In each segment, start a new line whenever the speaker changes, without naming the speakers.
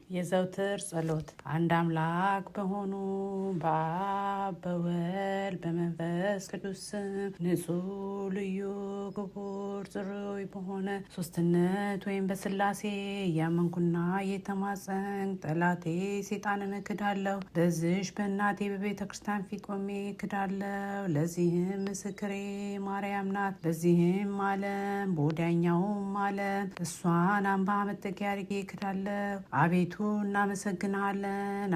የዘውትር ጸሎት። አንድ አምላክ በሆኑ በአብ በወልድ በመንፈስ ቅዱስ ስም ንጹሕ ልዩ ክቡር ጽሩይ በሆነ ሶስትነት ወይም በስላሴ እያመንኩና እየተማጸንኩ ጠላቴ ሰይጣንን እክዳለሁ። በዚሽ በእናቴ በቤተ ክርስቲያን ፊት ቆሜ እክዳለሁ። ለዚህም ምስክሬ ማርያም ናት። በዚህም ዓለም በወዲያኛውም ዓለም እሷን አምባ መጠጊያ አድርጌ እክዳለሁ። አቤቱ እናመሰግንሃለን፣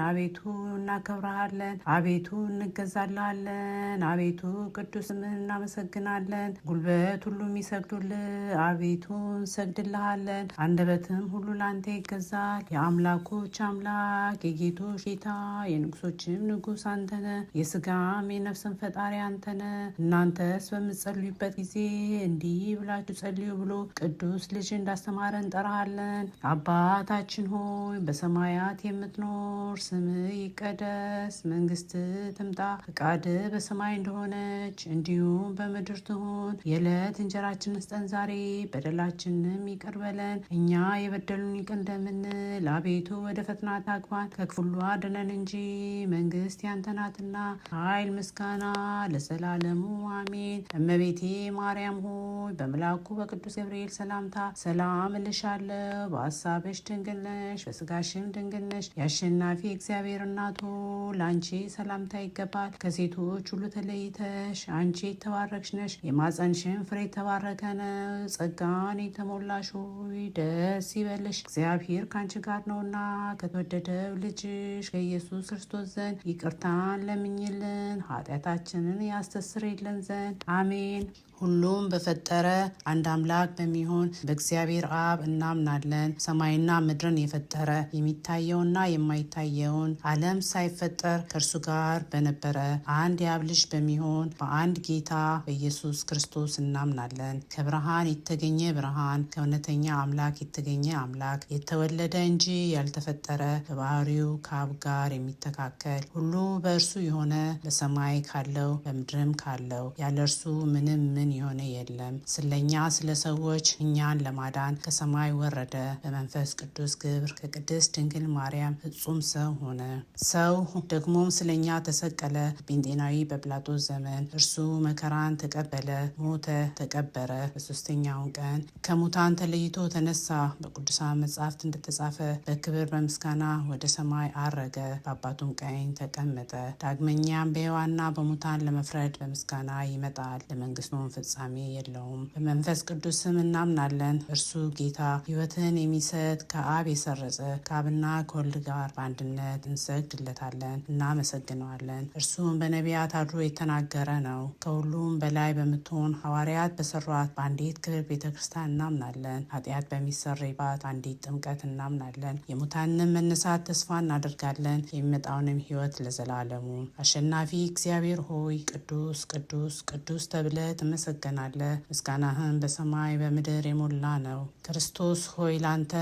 አቤቱ እናከብረሃለን፣ አቤቱ እንገዛልሃለን፣ አቤቱ ቅዱስ ስምህን እናመሰግናለን። ጉልበት ሁሉ የሚሰግዱልህ አቤቱ እንሰግድልሃለን። አንደበትም ሁሉ ላንተ ይገዛል። የአምላኮች አምላክ የጌቶች ጌታ የንጉሶችም ንጉስ አንተነ፣ የስጋም የነፍስን ፈጣሪ አንተነ። እናንተስ በምትጸልዩበት ጊዜ እንዲህ ብላችሁ ጸልዩ ብሎ ቅዱስ ልጅ እንዳስተማረ እንጠራሃለን። አባታችን ሆይ በሰማያት የምትኖር፣ ስምህ ይቀደስ፣ መንግስትህ ትምጣ፣ ፈቃድህ በሰማይ እንደሆነች እንዲሁም በምድር ትሁን። የዕለት እንጀራችንን ስጠን ዛሬ፣ በደላችንም ይቅር በለን እኛ የበደሉን ይቅር እንደምንል፣ አቤቱ ወደ ፈተና አታግባን ከክፉ ሁሉ አድነን እንጂ መንግስት ያንተ ናትና ኃይል፣ ምስጋና ለዘላለሙ አሜን። እመቤቴ ማርያም ሆይ በመልአኩ በቅዱስ ገብርኤል ሰላምታ ሰላም እልሻለሁ። በሀሳብሽ ድንግል ነሽ፣ በስጋሽም ድንግል ነሽ። የአሸናፊ እግዚአብሔር እናቱ ለአንቺ ሰላምታ ይገባል። ከሴቶች ሁሉ ተለይተሽ አንቺ የተባረክሽ ነሽ፣ የማፀንሽን ፍሬ የተባረከ ነው። ጸጋን የተሞላሽ ሆይ ደስ ይበልሽ፣ እግዚአብሔር ከአንቺ ጋር ነውና ከተወደደው ልጅሽ ከኢየሱስ ክርስቶስ ዘንድ ይቅርታን ለምኝልን ኃጢአታችንን ያስተሰርይልን ዘንድ አሜን። ሁሉም በፈጠረ አንድ አምላክ በሚሆን በእግዚአብሔር አብ እናምናለን። ሰማይና ምድርን የፈጠረ የሚታየውና የማይታየውን ዓለም ሳይፈጠር ከእርሱ ጋር በነበረ አንድ የአብ ልጅ በሚሆን በአንድ ጌታ በኢየሱስ ክርስቶስ እናምናለን። ከብርሃን የተገኘ ብርሃን፣ ከእውነተኛ አምላክ የተገኘ አምላክ፣ የተወለደ እንጂ ያልተፈጠረ፣ በባህሪው ከአብ ጋር የሚተካከል፣ ሁሉ በእርሱ የሆነ፣ በሰማይ ካለው በምድርም ካለው ያለ እርሱ ምንም ምን የሆነ የለም። ስለኛ ስለ ሰዎች እኛን ለማዳን ከሰማይ ወረደ። በመንፈስ ቅዱስ ግብር ከቅድስት ድንግል ማርያም ፍጹም ሰው ሆነ። ሰው ደግሞም ስለኛ ተሰቀለ። ጴንጤናዊ በጲላጦስ ዘመን እርሱ መከራን ተቀበለ፣ ሞተ፣ ተቀበረ። በሶስተኛውን ቀን ከሙታን ተለይቶ ተነሳ። በቅዱሳን መጻሕፍት እንደተጻፈ በክብር በምስጋና ወደ ሰማይ አረገ፣ በአባቱም ቀኝ ተቀመጠ። ዳግመኛም በሕያዋንና በሙታን ለመፍረድ በምስጋና ይመጣል። ለመንግስቱም ፍጻሜ የለውም። በመንፈስ ቅዱስም እናምናለን። እርሱ ጌታ ሕይወትን የሚሰጥ ከአብ የሰረጸ ከአብና ከወልድ ጋር በአንድነት እንሰግድለታለን፣ እናመሰግነዋለን። እርሱም በነቢያት አድሮ የተናገረ ነው። ከሁሉም በላይ በምትሆን ሐዋርያት በሰሯት በአንዲት ክብር ቤተ ክርስቲያን እናምናለን። ኃጢአት በሚሰረይባት አንዲት ጥምቀት እናምናለን። የሙታንን መነሳት ተስፋ እናደርጋለን፣ የሚመጣውንም ሕይወት ለዘላለሙ። አሸናፊ እግዚአብሔር ሆይ ቅዱስ ቅዱስ ቅዱስ ተብለ ትመሰገናለህ። ምስጋናህን በሰማይ በምድር የሞላ ነው። ክርስቶስ ሆይ ላንተ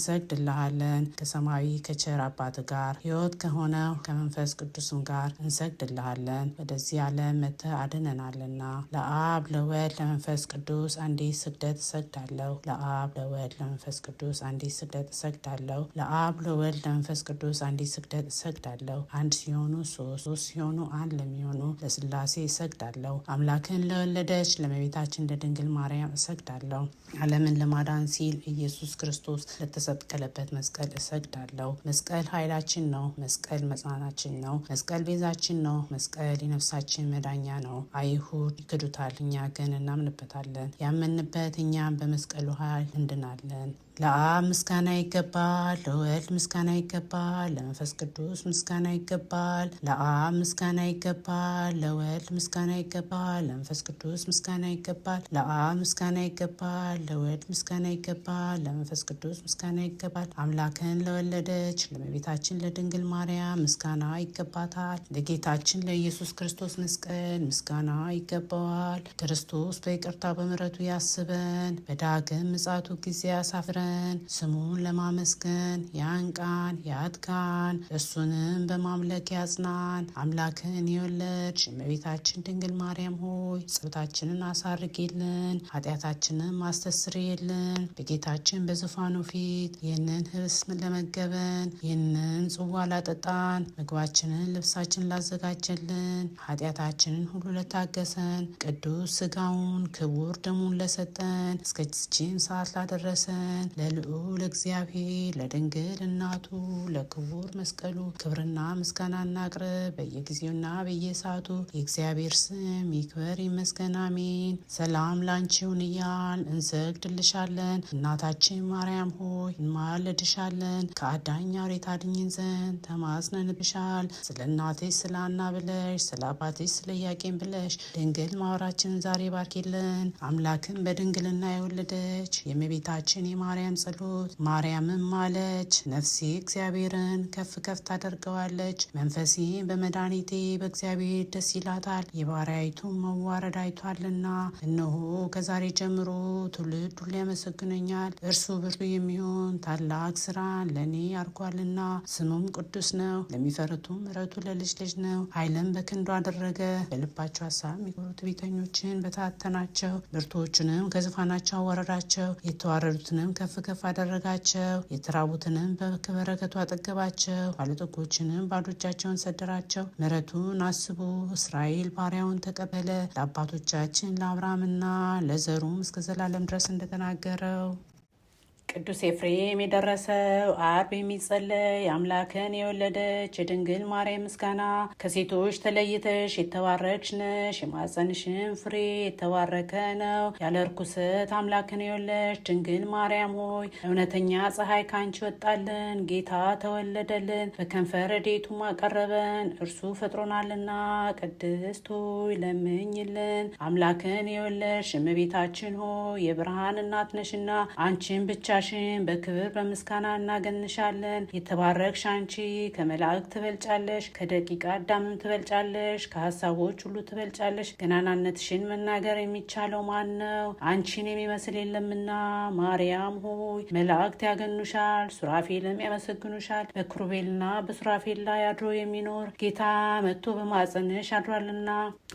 እንሰግድልሃለን። ከሰማያዊ ከቸር አባት ጋር ሕይወት ከሆነው ከመንፈስ ቅዱስም ጋር እንሰግድልሃለን። ወደዚህ ዓለም መጥተህ አድነናልና ለአብ ለወልድ ለመንፈስ ቅዱስ አንዲት ስግደት እሰግዳለሁ። ለአብ ለወልድ ለመንፈስ ቅዱስ አንዲት ስግደት እሰግዳለሁ። ለአብ ለወልድ ለመንፈስ ቅዱስ አንዲት ስግደት እሰግዳለሁ። አንድ ሲሆኑ ሶስት፣ ሶስት ሲሆኑ አንድ ለሚሆኑ ለስላሴ እሰግዳለሁ። አምላክን ለወለደች ለእመቤታችን ለድንግል ማርያም እሰግዳለሁ። ዓለምን ለማዳን ሲል ኢየሱስ ክርስቶስ ለተሰቀለበት መስቀል እሰግዳለሁ። መስቀል ኃይላችን ነው። መስቀል መጽናናችን ነው። መስቀል ቤዛችን ነው። መስቀል የነፍሳችን መዳኛ ነው። አይሁድ ይክዱታል፣ እኛ ግን እናምንበታለን። ያመንበት እኛም በመስቀሉ ኃይል እንድናለን። ለአብ ምስጋና ይገባል፣ ለወልድ ምስጋና ይገባል፣ ለመንፈስ ቅዱስ ምስጋና ይገባል። ለአብ ምስጋና ይገባል፣ ለወልድ ምስጋና ይገባል፣ ለመንፈስ ቅዱስ ምስጋና ይገባል። ለአብ ምስጋና ይገባል፣ ለወልድ ምስጋና ይገባል፣ ለመንፈስ ቅዱስ ምስጋና ይገባል። አምላክን ለወለደች ለእመቤታችን ለድንግል ማርያም ምስጋና ይገባታል። ለጌታችን ለኢየሱስ ክርስቶስ መስቀል ምስጋና ይገባዋል። ክርስቶስ በይቅርታ በምሕረቱ ያስበን፣ በዳግም ምጽአቱ ጊዜ ያሳፍረን፣ ፈጠረን ስሙን ለማመስገን ያንቃን ያትጋን፣ እሱንም በማምለክ ያጽናን። አምላክን የወለድሽ እመቤታችን ድንግል ማርያም ሆይ ጸሎታችንን አሳርጊልን፣ ኃጢአታችንን አስተስርይልን። በጌታችን በዙፋኑ ፊት ይህንን ህብስት ለመገበን ይህንን ጽዋ ላጠጣን፣ ምግባችንን ልብሳችንን ላዘጋጀልን፣ ኃጢአታችንን ሁሉ ለታገሰን፣ ቅዱስ ስጋውን ክቡር ደሙን ለሰጠን፣ እስከዚህችን ሰዓት ላደረሰን ለልዑል እግዚአብሔር ለድንግል እናቱ ለክቡር መስቀሉ ክብርና ምስጋና እናቅርብ። በየጊዜውና በየሰዓቱ የእግዚአብሔር ስም ይክበር ይመስገን፣ አሜን። ሰላም ላንቺ ይሁን እያልን እንሰግድልሻለን። እናታችን ማርያም ሆይ እንማልድሻለን። ከአዳኝ አውሬ ታድኝን ዘንድ ተማጽነንብሻል። ስለ እናትሽ ስለ ሐና ብለሽ ስለ አባትሽ ስለ ኢያቄም ብለሽ ድንግል ማውራችንን ዛሬ ባርኪልን። አምላክን በድንግልና የወለደች የእመቤታችን የማርያም ጸሎት ማርያምም አለች፣ ነፍሴ እግዚአብሔርን ከፍ ከፍ ታደርገዋለች፣ መንፈሴን በመድኃኒቴ በእግዚአብሔር ደስ ይላታል፣ የባሪያይቱን መዋረድ አይቷልና። እነሆ ከዛሬ ጀምሮ ትውልድ ሁሉ ያመሰግነኛል። እርሱ ብርቱ የሚሆን ታላቅ ስራን ለእኔ አድርጓልና፣ ስሙም ቅዱስ ነው። ለሚፈሩት ምሕረቱ ለልጅ ልጅ ነው። ኃይልን በክንዱ አደረገ። በልባቸው ሀሳብ የሚኮሩ ትዕቢተኞችን በታተናቸው። ብርቱዎቹንም ከዙፋናቸው አዋረዳቸው። የተዋረዱትንም ከፍ ከፍ አደረጋቸው። የተራቡትንም በበረከቱ አጠገባቸው። ባለጠጎችንም ባዶ እጃቸውን ሰደራቸው። ምሕረቱን አስቦ እስራኤል ባሪያውን ተቀበለ። ለአባቶቻችን ለአብርሃምና ለዘሩም እስከ ዘላለም ድረስ እንደተናገረው። ቅዱስ ኤፍሬም የደረሰው አርብ የሚጸለይ አምላክን የወለደች የድንግል ማርያም ምስጋና። ከሴቶች ተለይተሽ የተባረክሽ ነሽ፣ የማኅፀንሽም ፍሬ የተባረከ ነው። ያለ ርኩሰት አምላክን የወለድሽ ድንግል ማርያም ሆይ እውነተኛ ፀሐይ ካንቺ ወጣልን፣ ጌታ ተወለደልን፣ በከንፈር ረድኤቱም አቀረበን፣ እርሱ ፈጥሮናልና። ቅድስት ሆይ ለምኝልን። አምላክን የወለድሽ እመቤታችን ሆይ የብርሃን እናት ነሽና አንቺን ብቻ በክብር በምስጋና እናገንሻለን። የተባረክሽ አንቺ ከመላእክት ትበልጫለሽ፣ ከደቂቀ አዳምም ትበልጫለሽ፣ ከሀሳቦች ሁሉ ትበልጫለሽ። ገናናነትሽን መናገር የሚቻለው ማን ነው? አንቺን የሚመስል የለምና። ማርያም ሆይ መላእክት ያገኑሻል፣ ሱራፌልም ያመሰግኑሻል። በኪሩቤልና በሱራፌል ላይ አድሮ የሚኖር ጌታ መጥቶ በማኅፀንሽ አድሯልና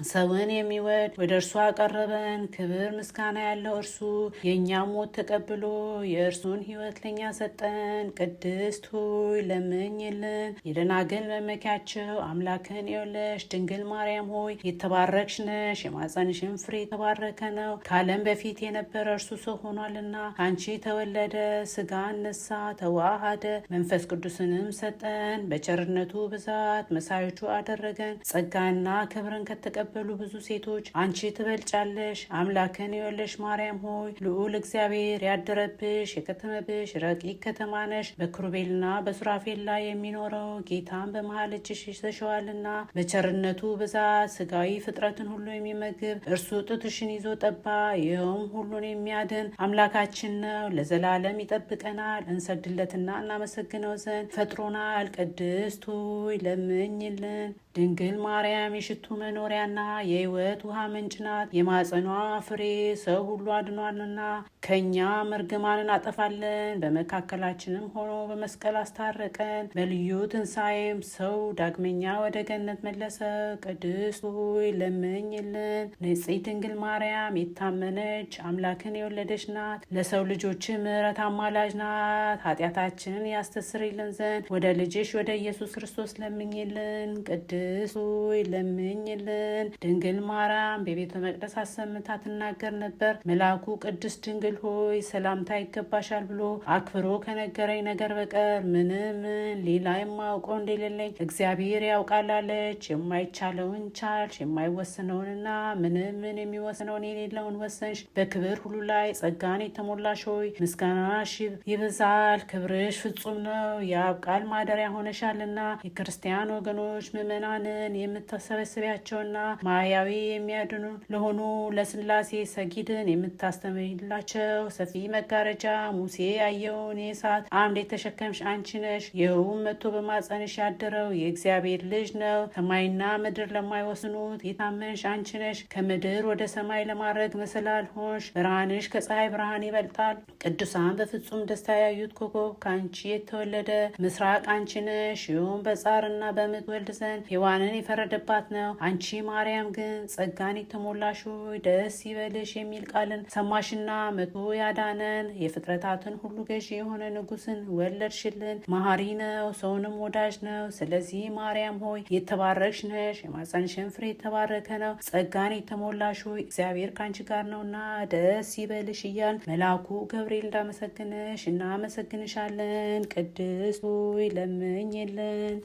ሰውን የሚወድ ወደ እርሱ አቀረበን። ክብር ምስጋና ያለው እርሱ የእኛም ሞት ተቀብሎ የእርሱን ሕይወት ለኛ ሰጠን። ቅድስት ሆይ ለምኝልን። የደናግል መመኪያቸው አምላክን የወለድሽ ድንግል ማርያም ሆይ የተባረክሽ ነሽ፣ የማኅፀንሽን ፍሬ የተባረከ ነው። ከዓለም በፊት የነበረ እርሱ ሰው ሆኗልና ከአንቺ ተወለደ፣ ሥጋ ነሳ፣ ተዋሃደ፣ መንፈስ ቅዱስንም ሰጠን። በቸርነቱ ብዛት መሳዮቹ አደረገን። ጸጋና ክብርን ከተቀበሉ ብዙ ሴቶች አንቺ ትበልጫለሽ። አምላክን የወለድሽ ማርያም ሆይ ልዑል እግዚአብሔር ያደረብሽ የከተመብሽ ረቂቅ ከተማ ነሽ። በኪሩቤልና በሱራፌል ላይ የሚኖረው ጌታን በመሃል እጅሽ ይዘሸዋልና በቸርነቱ ብዛት ስጋዊ ፍጥረትን ሁሉ የሚመግብ እርሱ ጡትሽን ይዞ ጠባ። ይኸውም ሁሉን የሚያድን አምላካችን ነው። ለዘላለም ይጠብቀናል። እንሰግድለትና እናመሰግነው ዘንድ ፈጥሮናል። ቅድስት ሆይ ለምኝልን። ድንግል ማርያም የሽቱ መኖሪያና የሕይወት ውሃ ምንጭ ናት። የማኅፀኗ ፍሬ ሰው ሁሉ አድኗልና ከእኛ እርግማንን አጠፋለን። በመካከላችንም ሆኖ በመስቀል አስታረቀን። በልዩ ትንሣኤም ሰው ዳግመኛ ወደ ገነት መለሰ። ቅድስት ሆይ ለምኝልን። ንጽሕት ድንግል ማርያም የታመነች አምላክን የወለደች ናት። ለሰው ልጆች ምሕረት አማላጅ ናት። ኃጢአታችንን ያስተሰርይልን ዘንድ ወደ ልጅሽ ወደ ኢየሱስ ክርስቶስ ለምኝልን። ቅድስት ሆይ ለምኝልን። ድንግል ማርያም በቤተ መቅደስ አሰምታ ትናገር ነበር። መልአኩ ቅድስት ድንግል ሆይ ሰላምታ ይገባሻል ብሎ አክብሮ ከነገረኝ ነገር በቀር ምንም ሌላ የማውቀው እንደሌለኝ እግዚአብሔር ያውቃል አለች። የማይቻለውን ቻልሽ፣ የማይወሰነውንና ምንም የሚወሰነውን የሌለውን ወሰንሽ። በክብር ሁሉ ላይ ጸጋን የተሞላሽ ሆይ ምስጋናሽ ይብዛል፣ ክብርሽ ፍጹም ነው። የአብ ቃል ማደሪያ ሆነሻልና የክርስቲያን ወገኖች ምዕመናን ብርሃንን የምታሰበስቢያቸውና ማያዊ የሚያድኑ ለሆኑ ለስላሴ ሰጊድን የምታስተምሪላቸው ሰፊ መጋረጃ ሙሴ ያየውን የእሳት አምድ የተሸከምሽ አንቺ ነሽ። ይኸውም መጥቶ በማጸንሽ ያደረው የእግዚአብሔር ልጅ ነው። ሰማይና ምድር ለማይወስኑት የታመንሽ አንቺ ነሽ። ከምድር ወደ ሰማይ ለማድረግ መሰላል ሆንሽ። ብርሃንሽ ከፀሐይ ብርሃን ይበልጣል። ቅዱሳን በፍጹም ደስታ ያዩት ኮከብ ከአንቺ የተወለደ ምስራቅ አንቺ ነሽ። ይኸውም በጻርና በምጥ ወልድ ዘንድ ሔዋንን የፈረደባት ነው። አንቺ ማርያም ግን ጸጋን የተሞላሽ ሆይ ደስ ይበልሽ የሚል ቃልን ሰማሽና መቶ ያዳነን የፍጥረታትን ሁሉ ገዢ የሆነ ንጉሥን ወለድሽልን። መሐሪ ነው፣ ሰውንም ወዳጅ ነው። ስለዚህ ማርያም ሆይ የተባረክሽ ነሽ፣ የማፀንሽን ፍሬ የተባረከ ነው። ጸጋን የተሞላሽ ሆይ እግዚአብሔር ከአንቺ ጋር ነውና ደስ ይበልሽ እያል መልአኩ ገብርኤል እንዳመሰግንሽ እናመሰግንሻለን። ቅድስት ሆይ ለምኝልን።